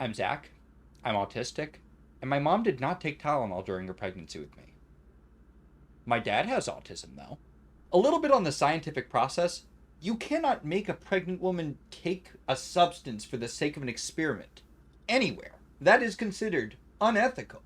I'm Zach, I'm autistic, and my mom did not take Tylenol during her pregnancy with me. My dad has autism, though. A little bit on the scientific process. You cannot make a pregnant woman take a substance for the sake of an experiment. Anywhere. That is considered unethical.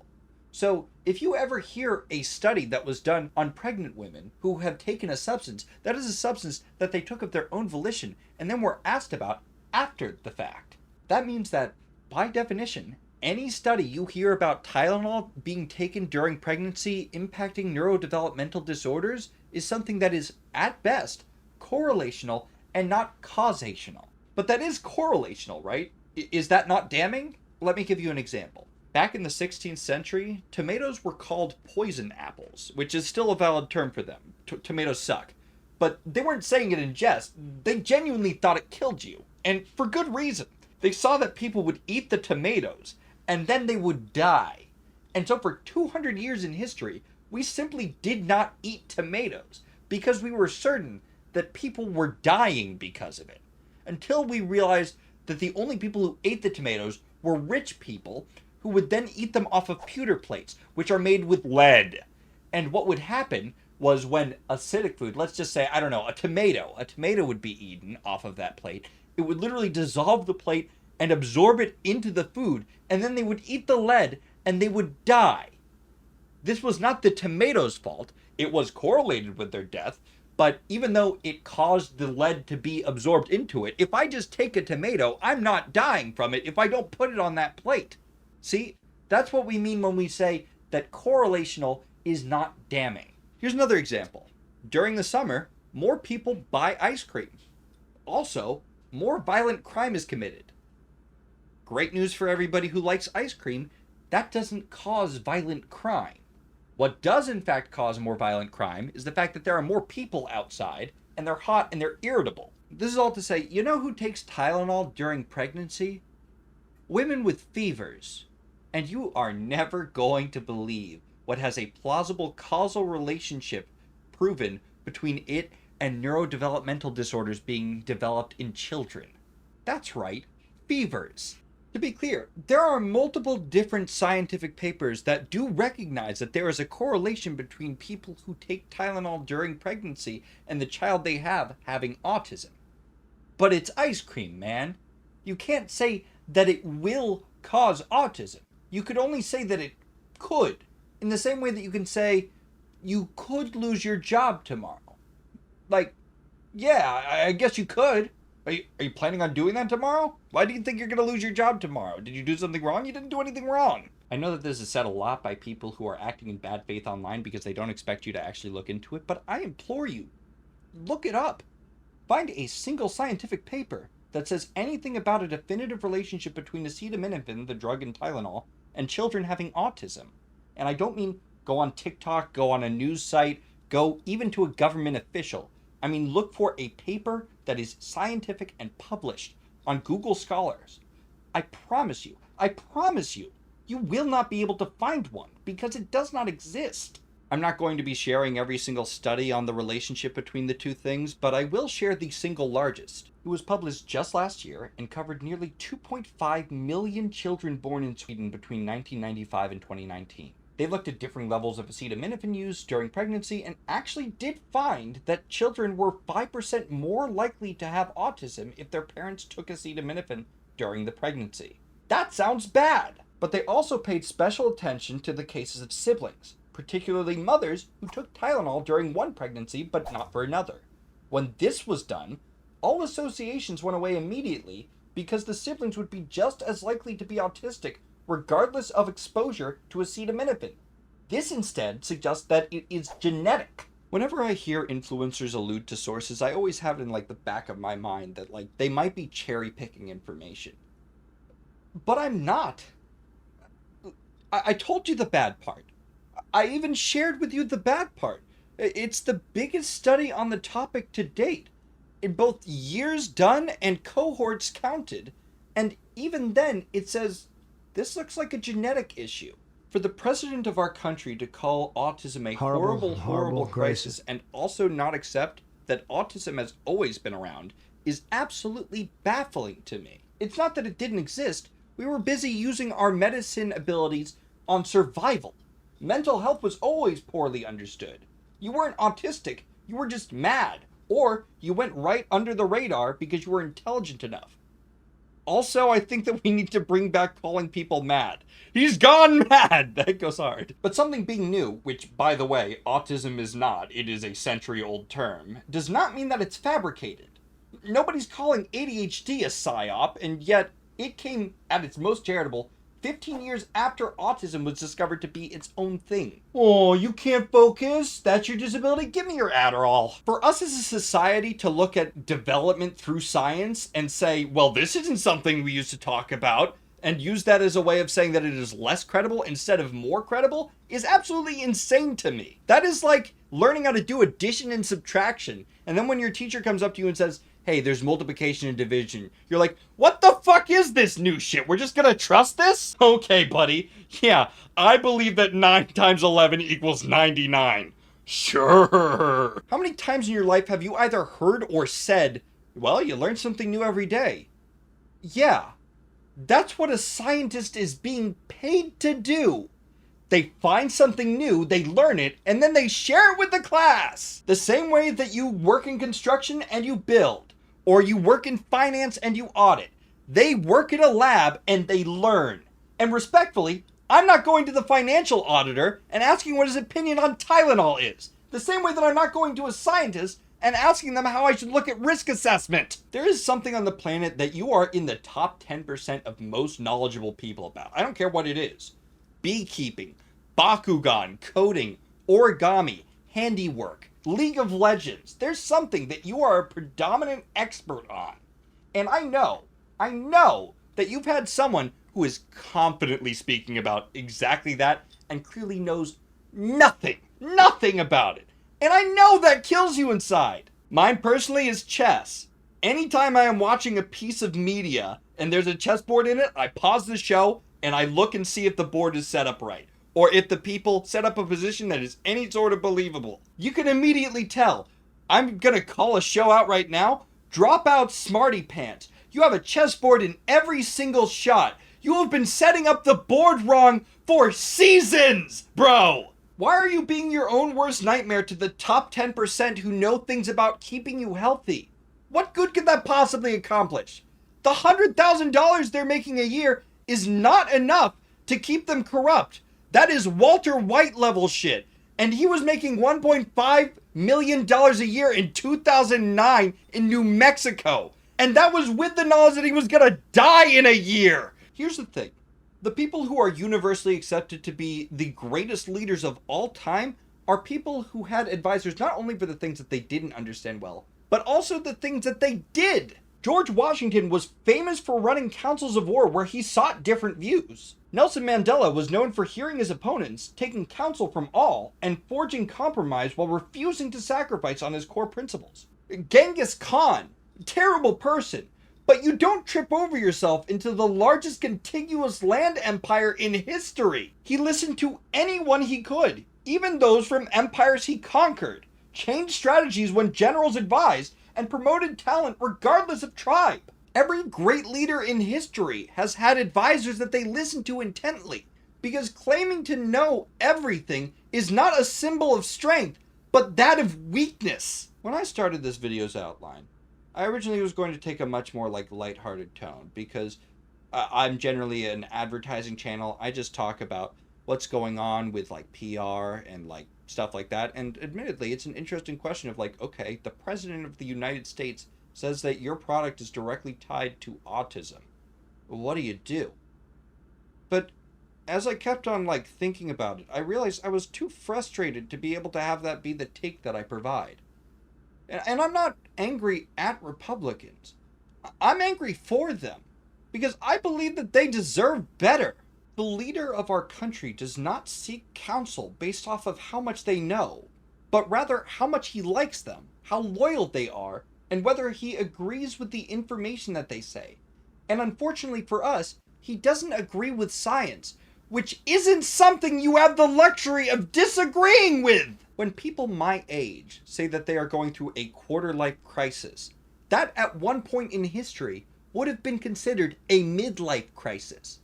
So, if you ever hear a study that was done on pregnant women who have taken a substance, that is a substance that they took of their own volition and then were asked about after the fact. That means that, by definition, any study you hear about Tylenol being taken during pregnancy impacting neurodevelopmental disorders is something that is, at best, correlational and not causational. But that is correlational, right? Is that not damning? Let me give you an example. Back in the 16th century, tomatoes were called poison apples, which is still a valid term for them. Tomatoes suck. But they weren't saying it in jest. They genuinely thought it killed you. And for good reason. They saw that people would eat the tomatoes, and then they would die. And so for 200 years in history, we simply did not eat tomatoes, because we were certain that people were dying because of it. Until we realized that the only people who ate the tomatoes were rich people who would then eat them off of pewter plates, which are made with lead. And what would happen was when acidic food, let's just say, I don't know, a tomato would be eaten off of that plate. It would literally dissolve the plate and absorb it into the food, and then they would eat the lead and they would die. This was not the tomato's fault. It was correlated with their death, but even though it caused the lead to be absorbed into it, if I just take a tomato, I'm not dying from it if I don't put it on that plate. See, that's what we mean when we say that correlational is not damning. Here's another example. During the summer, more people buy ice cream. Also, more violent crime is committed. Great news for everybody who likes ice cream, that doesn't cause violent crime. What does in fact cause more violent crime is the fact that there are more people outside, and they're hot and they're irritable. This is all to say, you know who takes Tylenol during pregnancy? Women with fevers. And you are never going to believe what has a plausible causal relationship proven between it and neurodevelopmental disorders being developed in children. That's right, fevers. To be clear, there are multiple different scientific papers that do recognize that there is a correlation between people who take Tylenol during pregnancy and the child they have having autism. But it's ice cream, man. You can't say that it will cause autism. You could only say that it could, in the same way that you can say you could lose your job tomorrow. Like, yeah, I guess you could. Are you planning on doing that tomorrow? Why do you think you're going to lose your job tomorrow? Did you do something wrong? You didn't do anything wrong. I know that this is said a lot by people who are acting in bad faith online because they don't expect you to actually look into it, but I implore you, look it up. Find a single scientific paper that says anything about a definitive relationship between acetaminophen, the drug in Tylenol, and children having autism. And I don't mean go on TikTok, go on a news site, go even to a government official. I mean, look for a paper that is scientific and published on Google Scholars. I promise you, you will not be able to find one because it does not exist. I'm not going to be sharing every single study on the relationship between the two things, but I will share the single largest. It was published just last year and covered nearly 2.5 million children born in Sweden between 1995 and 2019. They looked at differing levels of acetaminophen use during pregnancy and actually did find that children were 5% more likely to have autism if their parents took acetaminophen during the pregnancy. That sounds bad! But they also paid special attention to the cases of siblings, particularly mothers who took Tylenol during one pregnancy but not for another. When this was done, all associations went away immediately because the siblings would be just as likely to be autistic regardless of exposure to acetaminophen. This instead suggests that it is genetic. Whenever I hear influencers allude to sources, I always have it in the back of my mind that they might be cherry picking information. But I'm not. I told you the bad part. I even shared with you the bad part. It's the biggest study on the topic to date, in both years done and cohorts counted. And even then, it says, this looks like a genetic issue. For the president of our country to call autism a horrible crisis and also not accept that autism has always been around is absolutely baffling to me. It's not that it didn't exist. We were busy using our medicine abilities on survival. Mental health was always poorly understood. You weren't autistic, you were just mad. Or you went right under the radar because you were intelligent enough. Also, I think that we need to bring back calling people mad. He's gone mad! That goes hard. But something being new, which, by the way, autism is not, it is a century-old term, does not mean that it's fabricated. Nobody's calling ADHD a psyop, and yet it came at its most charitable 15 years after autism was discovered to be its own thing. Oh, you can't focus? That's your disability? Give me your Adderall. For us as a society to look at development through science and say, well, this isn't something we used to talk about, and use that as a way of saying that it is less credible instead of more credible, is absolutely insane to me. That is like learning how to do addition and subtraction, and then when your teacher comes up to you and says, hey, there's multiplication and division, you're like, what the fuck is this new shit? We're just gonna trust this? Okay, buddy. Yeah, I believe that 9 times 11 equals 99. Sure. How many times in your life have you either heard or said, well, you learn something new every day? Yeah, that's what a scientist is being paid to do. They find something new, they learn it, and then they share it with the class. The same way that you work in construction and you build, or you work in finance and you audit. They work in a lab and they learn. And respectfully, I'm not going to the financial auditor and asking what his opinion on Tylenol is. The same way that I'm not going to a scientist and asking them how I should look at risk assessment. There is something on the planet that you are in the top 10% of most knowledgeable people about. I don't care what it is. Beekeeping, Bakugan, coding, origami, handiwork, League of Legends. There's something that you are a predominant expert on. And I know that you've had someone who is confidently speaking about exactly that and clearly knows nothing about it. And I know that kills you inside. Mine personally is chess. Anytime I am watching a piece of media and there's a chessboard in it, I pause the show and I look and see if the board is set up right, or if the people set up a position that is any sort of believable. You can immediately tell. I'm gonna call a show out right now. Drop out smarty pants. You have a chessboard in every single shot. You have been setting up the board wrong for seasons, bro! Why are you being your own worst nightmare to the top 10% who know things about keeping you healthy? What good could that possibly accomplish? The $100,000 they're making a year is not enough to keep them corrupt. That is Walter White level shit. And he was making $1.5 million a year in 2009 in New Mexico. And that was with the knowledge that he was gonna die in a year. Here's the thing. The people who are universally accepted to be the greatest leaders of all time are people who had advisors not only for the things that they didn't understand well, but also the things that they did. George Washington was famous for running councils of war where he sought different views. Nelson Mandela was known for hearing his opponents, taking counsel from all, and forging compromise while refusing to sacrifice on his core principles. Genghis Khan, terrible person, but you don't trip over yourself into the largest contiguous land empire in history. He listened to anyone he could, even those from empires he conquered, changed strategies when generals advised, and promoted talent regardless of tribe. Every great leader in history has had advisors that they listen to intently, because claiming to know everything is not a symbol of strength, but that of weakness. When I started this video's outline, I originally was going to take a much more lighthearted tone, because I'm generally an advertising channel. I just talk about what's going on with PR and stuff like that. And admittedly, it's an interesting question of okay, the president of the United States says that your product is directly tied to autism. What do you do? But as I kept on thinking about it, I realized I was too frustrated to be able to have that be the take that I provide. And I'm not angry at Republicans. I'm angry for them, because I believe that they deserve better. The leader of our country does not seek counsel based off of how much they know, but rather how much he likes them, how loyal they are, and whether he agrees with the information that they say. And unfortunately for us, he doesn't agree with science, which isn't something you have the luxury of disagreeing with. When people my age say that they are going through a quarter-life crisis, that at one point in history would have been considered a midlife crisis.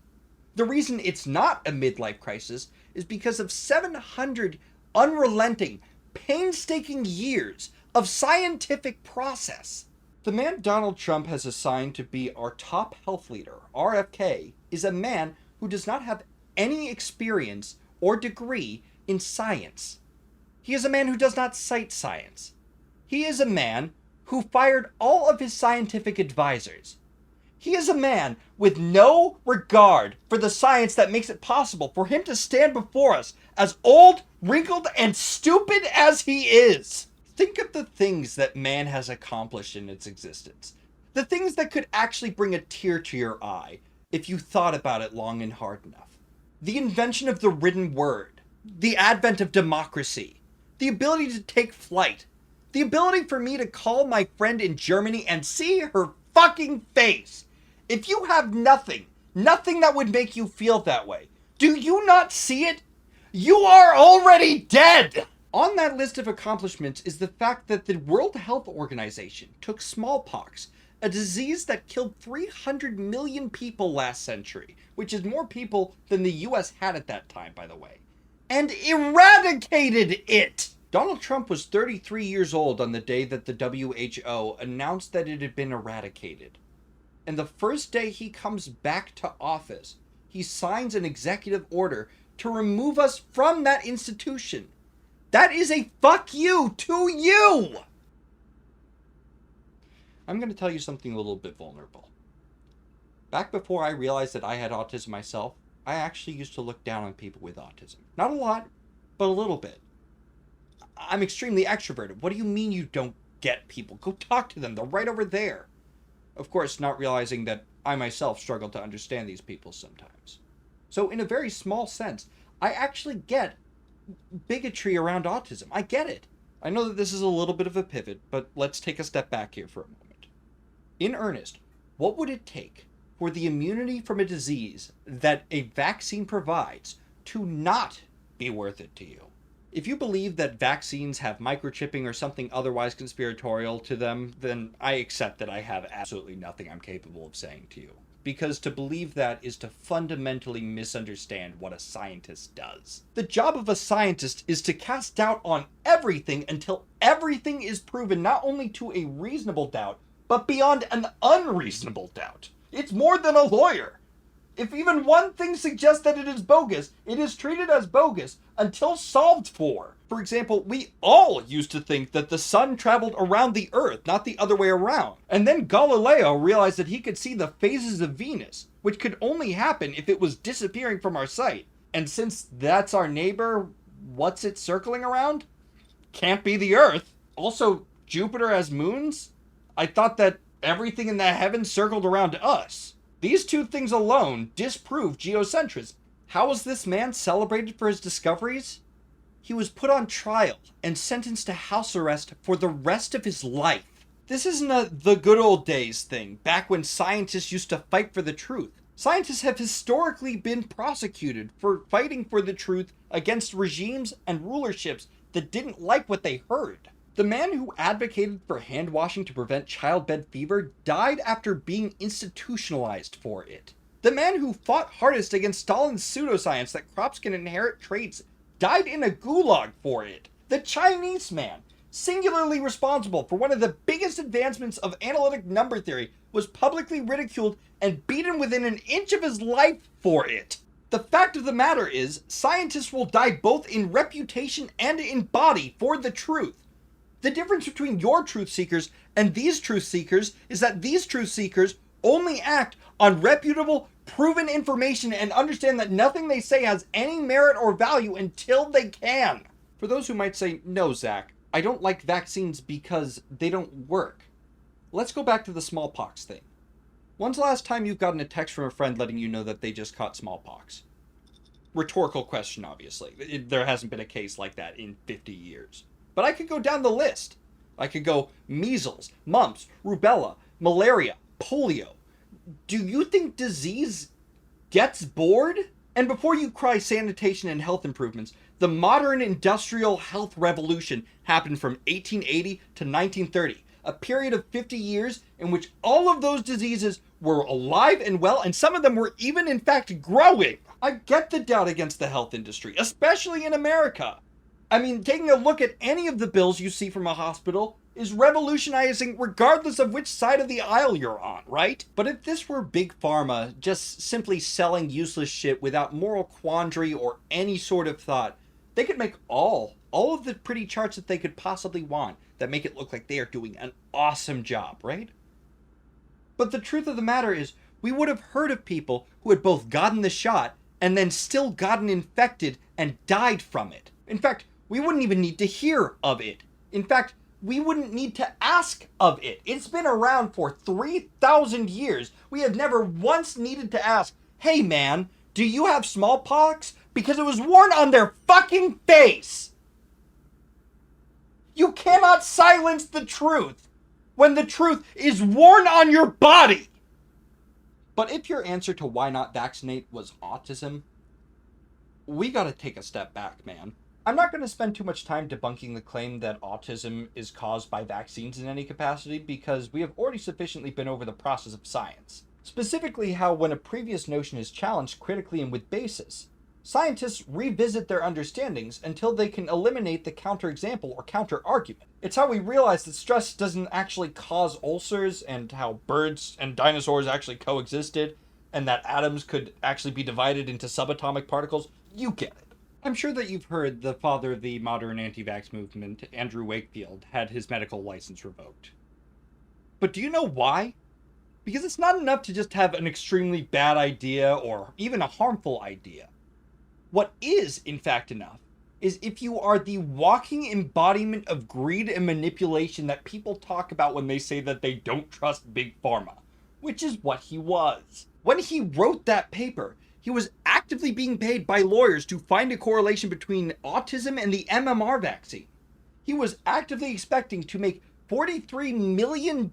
The reason it's not a midlife crisis is because of 700 unrelenting, painstaking years of scientific process. The man Donald Trump has assigned to be our top health leader, RFK, is a man who does not have any experience or degree in science. He is a man who does not cite science. He is a man who fired all of his scientific advisors. He is a man with no regard for the science that makes it possible for him to stand before us as old, wrinkled, and stupid as he is. Think of the things that man has accomplished in its existence. The things that could actually bring a tear to your eye if you thought about it long and hard enough. The invention of the written word, the advent of democracy, the ability to take flight, the ability for me to call my friend in Germany and see her fucking face. If you have nothing that would make you feel that way, do you not see it? You are already dead! On that list of accomplishments is the fact that the World Health Organization took smallpox, a disease that killed 300 million people last century, which is more people than the US had at that time, by the way, and eradicated it! Donald Trump was 33 years old on the day that the WHO announced that it had been eradicated. And the first day he comes back to office, he signs an executive order to remove us from that institution. That is a fuck you to you! I'm going to tell you something a little bit vulnerable. Back before I realized that I had autism myself, I actually used to look down on people with autism. Not a lot, but a little bit. I'm extremely extroverted. What do you mean you don't get people? Go talk to them. They're right over there. Of course, not realizing that I myself struggle to understand these people sometimes. So in a very small sense, I actually get bigotry around autism. I get it. I know that this is a little bit of a pivot, but let's take a step back here for a moment. In earnest, what would it take for the immunity from a disease that a vaccine provides to not be worth it to you? If you believe that vaccines have microchipping or something otherwise conspiratorial to them, then I accept that I have absolutely nothing I'm capable of saying to you. Because to believe that is to fundamentally misunderstand what a scientist does. The job of a scientist is to cast doubt on everything until everything is proven not only to a reasonable doubt, but beyond an unreasonable doubt. It's more than a lawyer. If even one thing suggests that it is bogus, it is treated as bogus until solved for. For example, we all used to think that the sun traveled around the Earth, not the other way around. And then Galileo realized that he could see the phases of Venus, which could only happen if it was disappearing from our sight. And since that's our neighbor, what's it circling around? Can't be the Earth. Also, Jupiter has moons? I thought that everything in the heavens circled around us. These two things alone disprove geocentrism. How was this man celebrated for his discoveries? He was put on trial and sentenced to house arrest for the rest of his life. This isn't a the good old days thing, back when scientists used to fight for the truth. Scientists have historically been prosecuted for fighting for the truth against regimes and rulerships that didn't like what they heard. The man who advocated for hand washing to prevent childbed fever died after being institutionalized for it. The man who fought hardest against Stalin's pseudoscience that crops can inherit traits died in a gulag for it. The Chinese man, singularly responsible for one of the biggest advancements of analytic number theory, was publicly ridiculed and beaten within an inch of his life for it. The fact of the matter is, scientists will die both in reputation and in body for the truth. The difference between your truth seekers and these truth seekers is that these truth seekers only act on reputable, proven information and understand that nothing they say has any merit or value until they can. For those who might say, no, Zach, I don't like vaccines because they don't work. Let's go back to the smallpox thing. When's the last time you've gotten a text from a friend letting you know that they just caught smallpox? Rhetorical question, obviously. There hasn't been a case like that in 50 years. But I could go down the list. I could go measles, mumps, rubella, malaria, polio. Do you think disease gets bored? And before you cry sanitation and health improvements, the modern industrial health revolution happened from 1880 to 1930, a period of 50 years in which all of those diseases were alive and well, and some of them were even, in fact, growing. I get the doubt against the health industry, especially in America. I mean, taking a look at any of the bills you see from a hospital is revolutionizing regardless of which side of the aisle you're on, right? But if this were Big Pharma just simply selling useless shit without moral quandary or any sort of thought, they could make all of the pretty charts that they could possibly want that make it look like they are doing an awesome job, right? But the truth of the matter is, we would have heard of people who had both gotten the shot and then still gotten infected and died from it. In fact, we wouldn't even need to hear of it. In fact, we wouldn't need to ask of it. It's been around for 3,000 years. We have never once needed to ask, hey man, do you have smallpox? Because it was worn on their fucking face. You cannot silence the truth when the truth is worn on your body. But if your answer to why not vaccinate was autism, we gotta take a step back, man. I'm not going to spend too much time debunking the claim that autism is caused by vaccines in any capacity, because we have already sufficiently been over the process of science. Specifically how when a previous notion is challenged critically and with basis, scientists revisit their understandings until they can eliminate the counterexample or counter-argument. It's how we realize that stress doesn't actually cause ulcers, and how birds and dinosaurs actually coexisted, and that atoms could actually be divided into subatomic particles. You get it. I'm sure that you've heard the father of the modern anti-vax movement, Andrew Wakefield, had his medical license revoked. But do you know why? Because it's not enough to just have an extremely bad idea or even a harmful idea. What is, in fact, enough is if you are the walking embodiment of greed and manipulation that people talk about when they say that they don't trust Big Pharma, which is what he was. When he wrote that paper, he was actively being paid by lawyers to find a correlation between autism and the MMR vaccine. He was actively expecting to make $43 million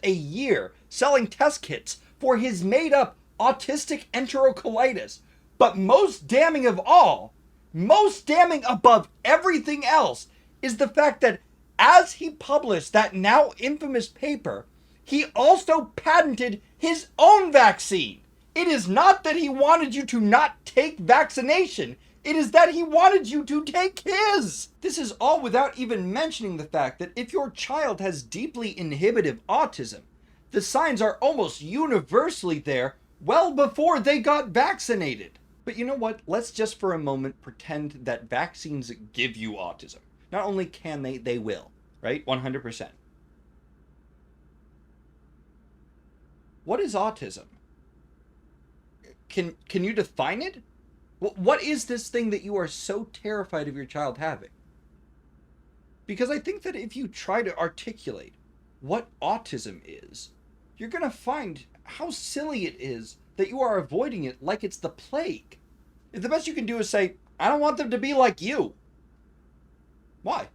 a year selling test kits for his made-up autistic enterocolitis. But most damning of all, most damning above everything else, is the fact that as he published that now infamous paper, he also patented his own vaccine. It is not that he wanted you to not take vaccination. It is that he wanted you to take his. This is all without even mentioning the fact that if your child has deeply inhibitive autism, the signs are almost universally there well before they got vaccinated. But you know what? Let's just for a moment pretend that vaccines give you autism. Not only can they will, right? 100%. What is autism? Can you define it? What is this thing that you are so terrified of your child having? Because I think that if you try to articulate what autism is, you're going to find how silly it is that you are avoiding it like it's the plague. If the best you can do is say, I don't want them to be like you. Why?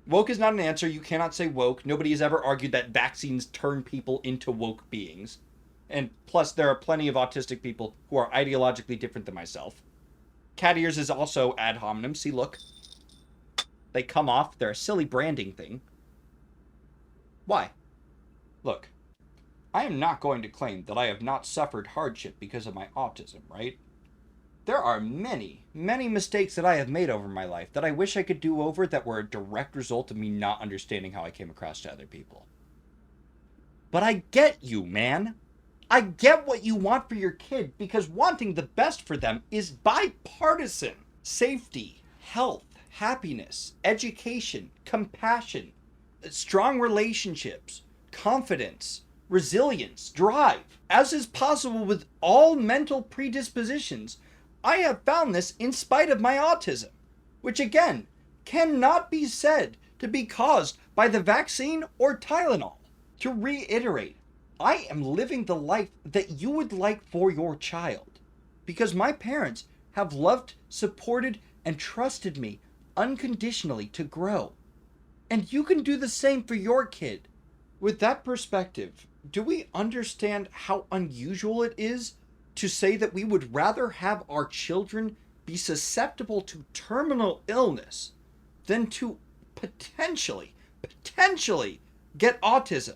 Woke is not an answer. You cannot say woke. Nobody has ever argued that vaccines turn people into woke beings. And plus, there are plenty of autistic people who are ideologically different than myself. Cat ears is also ad hominem. See, look. They come off. They're a silly branding thing. Why? Look, I am not going to claim that I have not suffered hardship because of my autism, right? There are many, many mistakes that I have made over my life that I wish I could do over that were a direct result of me not understanding how I came across to other people. But I get you, man. I get what you want for your kid, because wanting the best for them is bipartisan. Safety, health, happiness, education, compassion, strong relationships, confidence, resilience, drive. As is possible with all mental predispositions, I have found this in spite of my autism, which again, cannot be said to be caused by the vaccine or Tylenol. To reiterate, I am living the life that you would like for your child, because my parents have loved, supported, and trusted me unconditionally to grow. And you can do the same for your kid. With that perspective, do we understand how unusual it is to say that we would rather have our children be susceptible to terminal illness than to potentially get autism?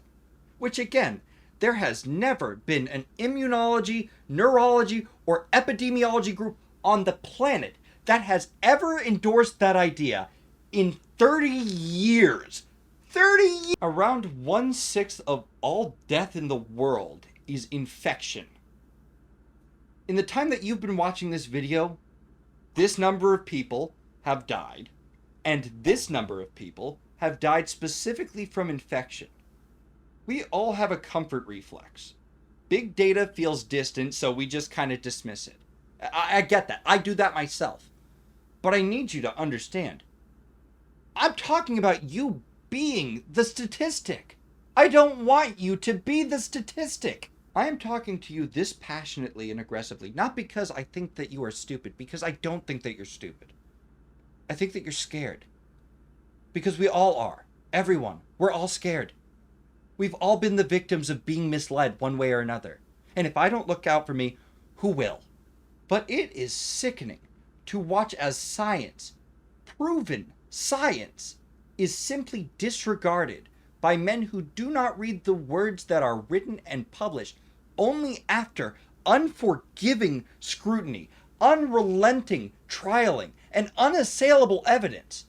Which again, There has never been an immunology, neurology, or epidemiology group on the planet that has ever endorsed that idea in 30 years. 30 years! Around 1/6 of all death in the world is infection. In the time that you've been watching this video, this number of people have died, and this number of people have died specifically from infection. We all have a comfort reflex. Big data feels distant, so we just kind of dismiss it. I get that. I do that myself. But I need you to understand. I'm talking about you being the statistic. I don't want you to be the statistic. I am talking to you this passionately and aggressively, not because I think that you are stupid, because I don't think that you're stupid. I think that you're scared. Because we all are. Everyone. We're all scared. We've all been the victims of being misled one way or another. And if I don't look out for me, who will? But it is sickening to watch as science, proven science, is simply disregarded by men who do not read the words that are written and published only after unforgiving scrutiny, unrelenting trialing, and unassailable evidence.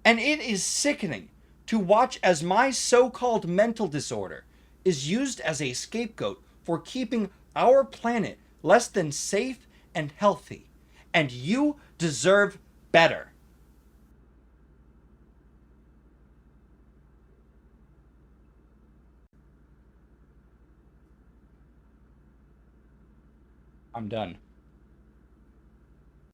And it is sickening to watch as my so-called mental disorder is used as a scapegoat for keeping our planet less than safe and healthy. And you deserve better. I'm done.